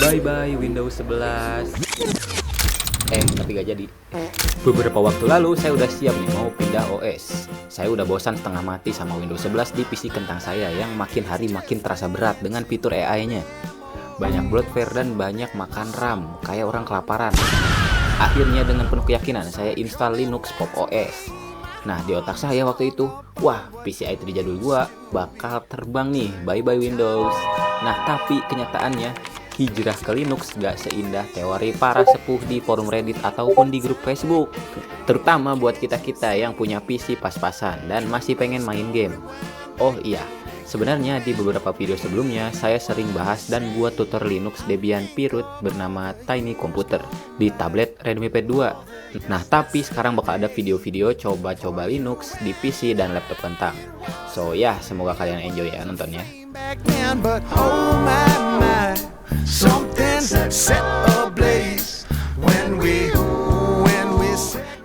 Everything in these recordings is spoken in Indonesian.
Bye bye Windows 11. Tapi gak jadi. Beberapa waktu lalu saya udah siap nih mau pindah OS. Saya udah bosan setengah mati sama Windows 11 di PC kentang saya yang makin hari makin terasa berat dengan fitur AI-nya. Banyak bloatware dan banyak makan RAM, kayak orang kelaparan. Akhirnya dengan penuh keyakinan saya install Linux Pop OS. Nah, di otak saya waktu itu, wah, PC i3 jadul gua bakal terbang nih, bye-bye Windows. Nah, tapi kenyataannya, hijrah ke Linux gak seindah teori para sepuh di forum Reddit ataupun di grup Facebook. Terutama buat kita-kita yang punya PC pas-pasan dan masih pengen main game. Oh iya, sebenarnya di beberapa video sebelumnya saya sering bahas dan buat tutor Linux Debian Pirut bernama Tiny Computer di tablet Redmi Pad 2. Nah, tapi sekarang bakal ada video-video coba-coba Linux di PC dan laptop kentang. So ya, semoga kalian enjoy ya nontonnya.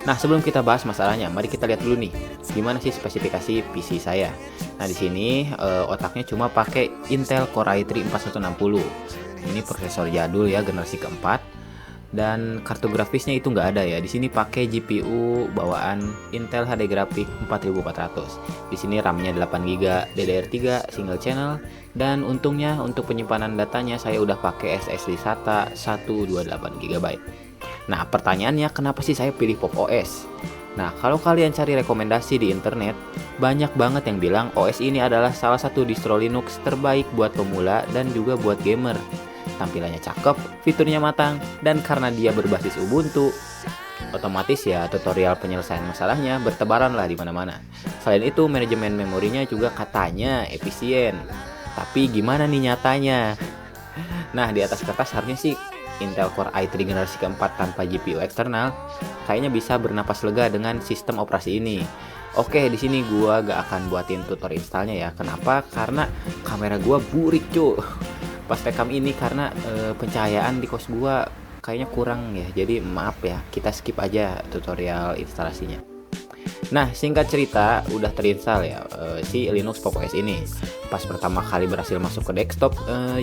Nah, sebelum kita bahas masalahnya, mari kita lihat dulu nih gimana sih spesifikasi PC saya. Nah, di sini otaknya cuma pakai Intel Core i3 4160. Ini prosesor jadul ya, generasi keempat. Dan kartu grafisnya itu nggak ada ya. Di sini pakai GPU bawaan Intel HD Graphics 4400. Di sini RAM-nya 8GB, DDR3 single channel, dan untungnya untuk penyimpanan datanya saya udah pakai SSD SATA 128GB. Nah, pertanyaannya kenapa sih saya pilih Pop OS? Nah, kalau kalian cari rekomendasi di internet, banyak banget yang bilang OS ini adalah salah satu distro Linux terbaik buat pemula dan juga buat gamer. Tampilannya cakep, fiturnya matang, dan karena dia berbasis Ubuntu, otomatis ya tutorial penyelesaian masalahnya bertebaran lah di mana-mana. Selain itu, manajemen memorinya juga katanya efisien. Tapi gimana nih nyatanya? Nah, di atas kertas harusnya sih Intel Core i3 generasi keempat tanpa GPU eksternal kayaknya bisa bernapas lega dengan sistem operasi ini. Oke, di sini gua gak akan buatin tutor installnya ya. Kenapa? Karena kamera gua burik, cuy. Pas rekam ini karena pencahayaan di kos gua kayaknya kurang ya. Jadi maaf ya, kita skip aja tutorial instalasinya. Nah, singkat cerita udah terinstall ya si Linux Pop OS ini. Pas pertama kali berhasil masuk ke desktop,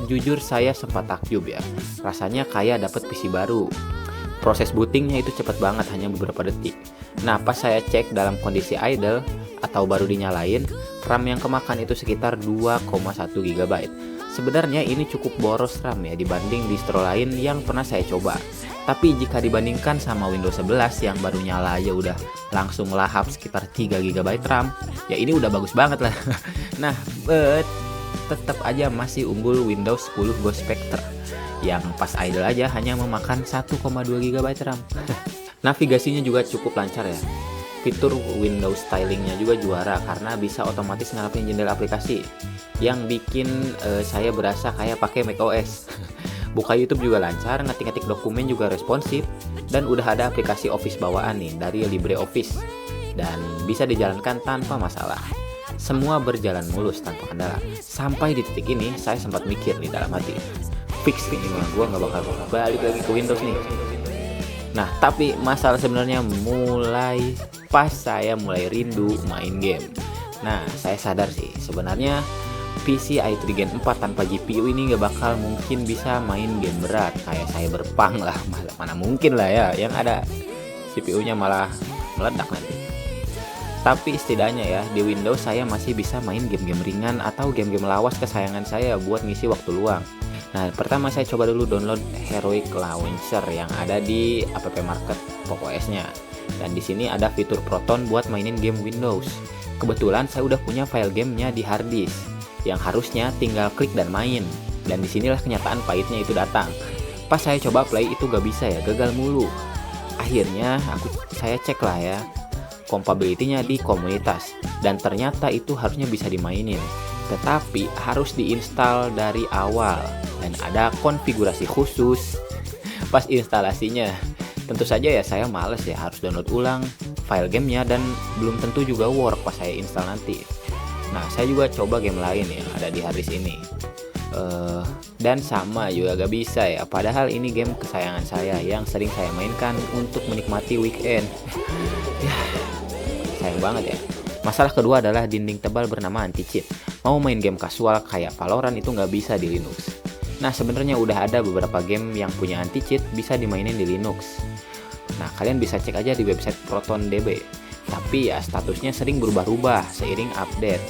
jujur saya sempat takjub ya. Rasanya kayak dapet PC baru. Proses bootingnya itu cepet banget, hanya beberapa detik. Nah, pas saya cek dalam kondisi idle atau baru dinyalain, RAM yang kemakan itu sekitar 2,1 GB. Sebenarnya ini cukup boros RAM ya dibanding distro lain yang pernah saya coba. Tapi jika dibandingkan sama Windows 11 yang baru nyala aja udah langsung lahap sekitar 3 GB RAM, ya ini udah bagus banget lah. Nah, tetap aja masih unggul Windows 10 Ghost Spectre yang pas idle aja hanya memakan 1,2 GB RAM. Navigasinya juga cukup lancar ya. Fitur Windows stylingnya juga juara karena bisa otomatis ngelapin jendela aplikasi yang bikin saya berasa kayak pakai macOS. Buka YouTube juga lancar, ngetik-ngetik dokumen juga responsif, dan udah ada aplikasi Office bawaan nih dari LibreOffice dan bisa dijalankan tanpa masalah. Semua berjalan mulus tanpa kendala. Sampai di titik ini saya sempat mikir di dalam hati, fix nih gimana gua nggak bakal balik lagi ke Windows nih. Nah, tapi masalah sebenarnya mulai pas saya mulai rindu main game. Nah, saya sadar sih sebenarnya PC i3 Gen 4 tanpa GPU ini gak bakal mungkin bisa main game berat kayak Cyberpunk lah. Mana mungkin lah ya, yang ada CPU-nya malah meledak nanti. Tapi setidaknya ya di Windows saya masih bisa main game-game ringan atau game-game lawas kesayangan saya buat ngisi waktu luang. Nah, pertama saya coba dulu download Heroic Launcher yang ada di App Market Pop OS-nya. Dan di sini ada fitur Proton buat mainin game Windows. Kebetulan saya udah punya file gamenya di hard disk yang harusnya tinggal klik dan main. Dan disinilah kenyataan pahitnya itu datang. Pas saya coba play itu gak bisa ya, gagal mulu. Akhirnya saya cek lah ya compatibility-nya di komunitas, dan ternyata itu harusnya bisa dimainin. Tetapi harus diinstal dari awal dan ada konfigurasi khusus pas instalasinya. Tentu saja ya saya males ya harus download ulang file gamenya dan belum tentu juga work pas saya install nanti. Nah, saya juga coba game lain yang ada di harddisk ini dan sama juga gak bisa ya, padahal ini game kesayangan saya yang sering saya mainkan untuk menikmati weekend. Ya, sayang banget ya. Masalah kedua adalah dinding tebal bernama anti-cheat. Mau main game kasual kayak Valorant itu nggak bisa di Linux. Nah, sebenarnya udah ada beberapa game yang punya anti cheat bisa dimainin di Linux. Nah, kalian bisa cek aja di website ProtonDB. Tapi ya statusnya sering berubah-ubah seiring update.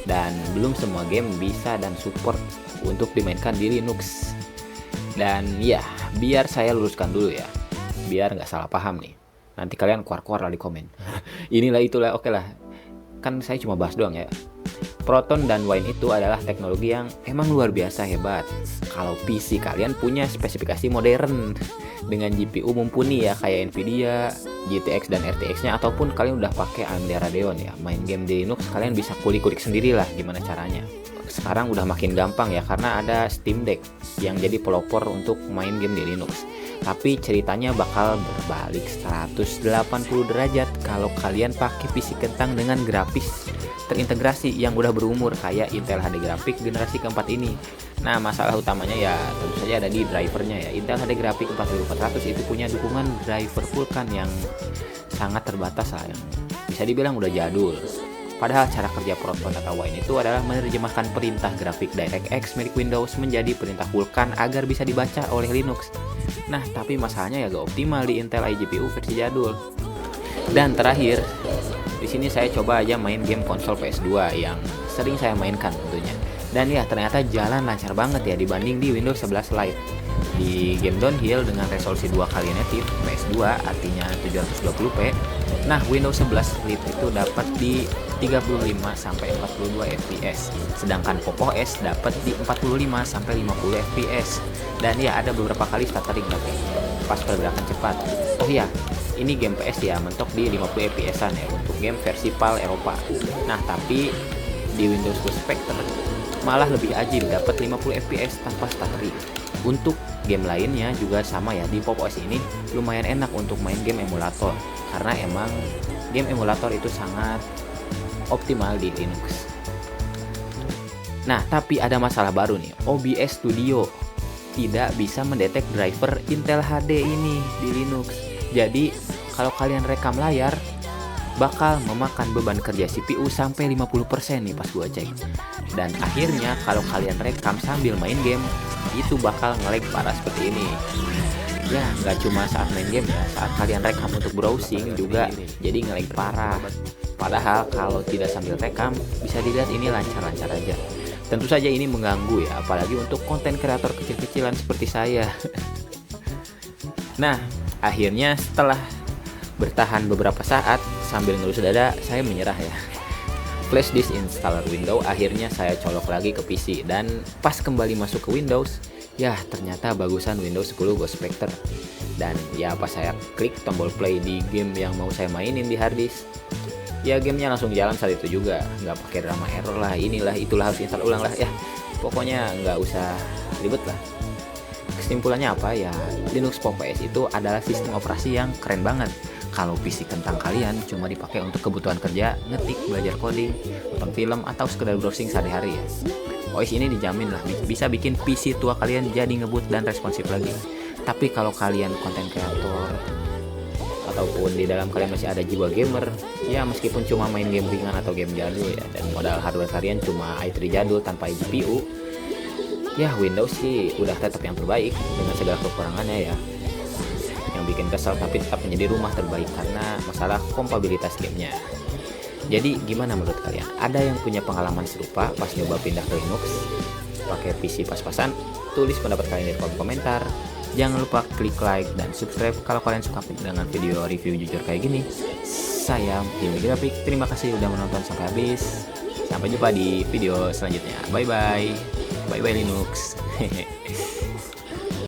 Dan belum semua game bisa dan support untuk dimainkan di Linux. Dan ya, biar saya luruskan dulu ya. Biar nggak salah paham nih. Nanti kalian keluar-keluar lah di komen. Inilah itulah, oke lah. Kan saya cuma bahas doang ya. Proton dan Wine itu adalah teknologi yang emang luar biasa hebat. Kalau PC kalian punya spesifikasi modern dengan GPU mumpuni ya kayak Nvidia, GTX dan RTX-nya, ataupun kalian udah pakai AMD Radeon ya, main game di Linux kalian bisa kulik-kulik sendiri lah gimana caranya. Sekarang udah makin gampang ya karena ada Steam Deck yang jadi pelopor untuk main game di Linux. Tapi ceritanya bakal berbalik 180 derajat kalau kalian pakai PC kentang dengan grafis terintegrasi yang udah berumur kayak Intel HD Graphics generasi keempat ini. Nah, masalah utamanya ya tentu saja ada di drivernya ya. Intel HD Graphics 4400 itu punya dukungan driver Vulkan yang sangat terbatas lah, yang bisa dibilang udah jadul. Padahal cara kerja Proton atau Wine itu adalah menerjemahkan perintah grafik DirectX milik Windows menjadi perintah Vulkan agar bisa dibaca oleh Linux. Nah, tapi masalahnya ya gak optimal di Intel iGPU versi jadul. Dan terakhir, di sini saya coba aja main game konsol PS2 yang sering saya mainkan tentunya. Dan ya ternyata jalan lancar banget ya dibanding di Windows 11 Lite. Di game Downhill dengan resolusi 2x native PS2 artinya 720p. Nah, Windows 11 Lite itu dapat di 35 sampai 42 fps. Sedangkan Pop! OS dapat di 45 sampai 50 fps. Dan ya ada beberapa kali stuttering tapi pas pergerakan cepat. Oh ya, ini game PS ya mentok di 50 fps-an ya untuk game versi PAL Eropa. Nah, tapi di Windows Spectre malah lebih ajib dapat 50 fps tanpa stuttering. Untuk game lainnya juga sama ya, di Pop! OS ini lumayan enak untuk main game emulator karena emang game emulator itu sangat optimal di Linux. Nah, tapi ada masalah baru nih. OBS Studio tidak bisa mendetek driver Intel HD ini di Linux. Jadi, kalau kalian rekam layar bakal memakan beban kerja CPU sampai 50% nih pas gua cek. Dan akhirnya kalau kalian rekam sambil main game, itu bakal nge-lag parah seperti ini. Ya, nggak cuma saat main game ya, saat kalian rekam untuk browsing juga jadi nge-lag parah. Padahal kalau tidak sambil rekam, bisa dilihat ini lancar-lancar aja. Tentu saja ini mengganggu ya, apalagi untuk konten kreator kecil-kecilan seperti saya. Nah, akhirnya setelah bertahan beberapa saat sambil ngelus dada, saya menyerah ya. Flash disk installer Windows, akhirnya saya colok lagi ke PC dan pas kembali masuk ke Windows, ya ternyata bagusan Windows 10 Ghost Spectre. Dan ya pas saya klik tombol play di game yang mau saya mainin di hard disk, ya gamenya langsung jalan saat itu juga, nggak pakai drama error lah, inilah itulah harus install ulang lah ya. Pokoknya nggak usah ribet lah. Kesimpulannya apa ya, Linux Pop! OS itu adalah sistem operasi yang keren banget. Kalau PC kentang kalian cuma dipakai untuk kebutuhan kerja, ngetik, belajar coding, nonton film, atau sekedar browsing sehari-hari ya, OS ini dijamin lah bisa bikin PC tua kalian jadi ngebut dan responsif lagi. Tapi kalau kalian konten kreator ataupun di dalam kalian masih ada jiwa gamer, ya meskipun cuma main game ringan atau game jadul ya, dan modal hardware kalian cuma i3 jadul tanpa GPU, ya Windows sih udah tetap yang terbaik dengan segala kekurangannya ya. Yang bikin kesal tapi tetap menjadi rumah terbaik karena masalah kompatibilitas gamenya. Jadi gimana menurut kalian? Ada yang punya pengalaman serupa pas nyoba pindah ke Linux pakai PC pas-pasan? Tulis pendapat kalian di kolom komentar. Jangan lupa klik like dan subscribe kalau kalian suka dengan video review jujur kayak gini. Saya Hilmi Grafik, terima kasih udah menonton sampai habis. Sampai jumpa di video selanjutnya. Bye bye. Bye bye Linux.